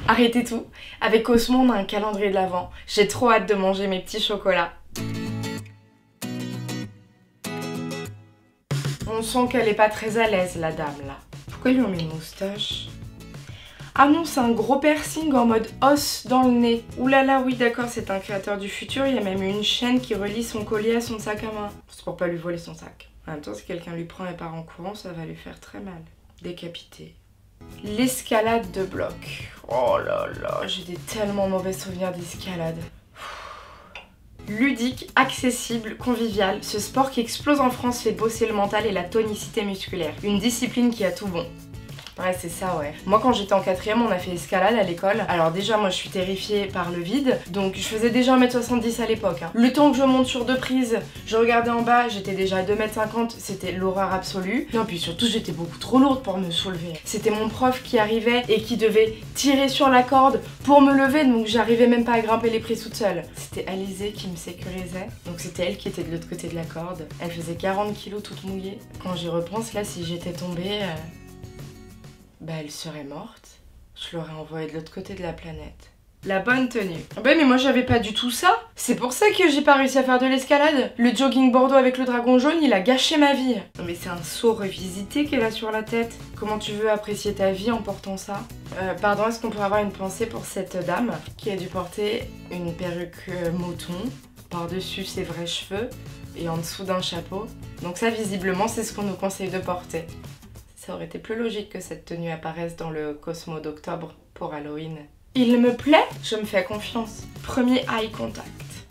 Arrêtez tout. Avec Cosmo, on a un calendrier de l'Avent. J'ai trop hâte de manger mes petits chocolats. On sent qu'elle est pas très à l'aise, la dame, là. Pourquoi ils lui ont mis une moustache? Ah non, c'est un gros piercing en mode os dans le nez. Ouh là là, oui d'accord, c'est un créateur du futur. Il y a même une chaîne qui relie son collier à son sac à main. C'est pour pas lui voler son sac. En même temps, si quelqu'un lui prend et part en courant, ça va lui faire très mal. Décapité. L'escalade de bloc. Oh là là, j'ai des tellement mauvais souvenirs d'escalade. Ludique, accessible, convivial, ce sport qui explose en France fait bosser le mental et la tonicité musculaire. Une discipline qui a tout bon. Ouais, c'est ça, ouais. Moi, quand j'étais en 4ème, on a fait escalade à l'école. Alors déjà, moi, je suis terrifiée par le vide. Donc, je faisais déjà 1m70 à l'époque. Hein. Le temps que je monte sur 2 prises, je regardais en bas, j'étais déjà à 2m50. C'était l'horreur absolue. Non, puis surtout, j'étais beaucoup trop lourde pour me soulever. C'était mon prof qui arrivait et qui devait tirer sur la corde pour me lever. Donc, j'arrivais même pas à grimper les prises toute seule. C'était Alizée qui me sécurisait. Donc, c'était elle qui était de l'autre côté de la corde. Elle faisait 40 kilos toute mouillée. Quand j'y repense, là, si j'étais tombée... bah elle serait morte. Je l'aurais envoyée de l'autre côté de la planète. La bonne tenue. Bah mais moi j'avais pas du tout ça. C'est pour ça que j'ai pas réussi à faire de l'escalade. Le jogging bordeaux avec le dragon jaune, il a gâché ma vie. Non mais c'est un seau revisité qu'elle a sur la tête. Comment tu veux apprécier ta vie en portant ça? Pardon, est-ce qu'on pourrait avoir une pensée pour cette dame qui a dû porter une perruque mouton par-dessus ses vrais cheveux et en dessous d'un chapeau? Donc ça visiblement c'est ce qu'on nous conseille de porter. Ça aurait été plus logique que cette tenue apparaisse dans le Cosmo d'octobre pour Halloween. Il me plaît, je me fais confiance. Premier eye contact.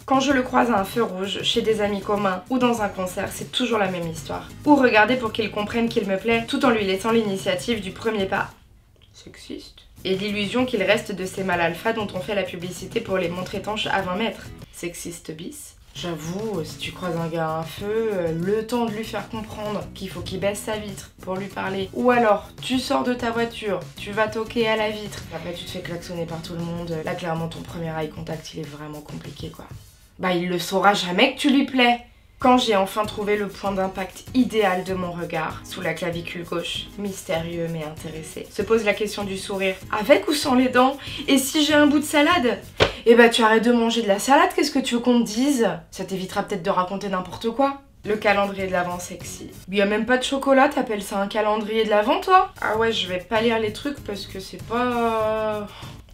Quand je le croise à un feu rouge, chez des amis communs ou dans un concert, c'est toujours la même histoire. Ou regarder pour qu'il comprenne qu'il me plaît, tout en lui laissant l'initiative du premier pas. Sexiste. Et l'illusion qu'il reste de ces mâles alpha dont on fait la publicité pour les montres étanches à 20 mètres. Sexiste bis. J'avoue, si tu croises un gars à un feu, le temps de lui faire comprendre qu'il faut qu'il baisse sa vitre pour lui parler. Ou alors, tu sors de ta voiture, tu vas toquer à la vitre. Après, tu te fais klaxonner par tout le monde. Là, clairement, ton premier eye contact, il est vraiment compliqué, quoi. Bah, il le saura jamais que tu lui plais. Quand j'ai enfin trouvé le point d'impact idéal de mon regard, sous la clavicule gauche, mystérieux mais intéressé, se pose la question du sourire. Avec ou sans les dents? Et si j'ai un bout de salade? Eh bah tu arrêtes de manger de la salade, qu'est-ce que tu veux qu'on te dise? Ça t'évitera peut-être de raconter n'importe quoi. Le calendrier de l'Avent sexy. Il y a même pas de chocolat, t'appelles ça un calendrier de l'Avent toi? Ah ouais, je vais pas lire les trucs parce que c'est pas...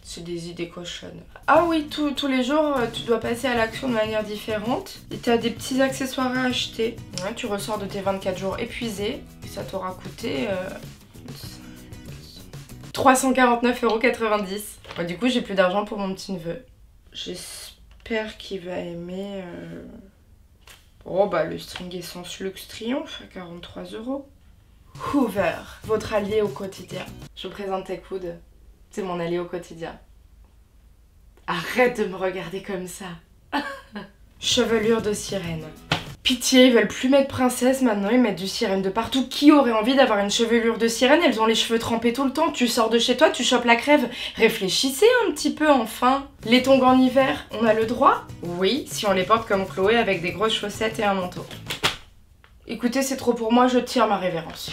C'est des idées cochonnes. Ah oui, tous les jours, tu dois passer à l'action de manière différente. Et t'as des petits accessoires à acheter. Ouais, tu ressors de tes 24 jours épuisé. Et ça t'aura coûté... 349,90 €. Ouais, du coup, j'ai plus d'argent pour mon petit neveu. J'espère qu'il va aimer... Oh bah le string Essence Luxe Triomphe à 43 €. Hoover, votre allié au quotidien. Je vous présente Tech Wood. C'est mon allié au quotidien. Arrête de me regarder comme ça. Chevelure de sirène. Pitié, ils veulent plus mettre princesse maintenant, ils mettent du sirène de partout. Qui aurait envie d'avoir une chevelure de sirène? Elles ont les cheveux trempés tout le temps. Tu sors de chez toi, tu chopes la crève. Réfléchissez un petit peu enfin. Les tongs en hiver, on a le droit? Oui, si on les porte comme Chloé avec des grosses chaussettes et un manteau. Écoutez, c'est trop pour moi, je tire ma révérence.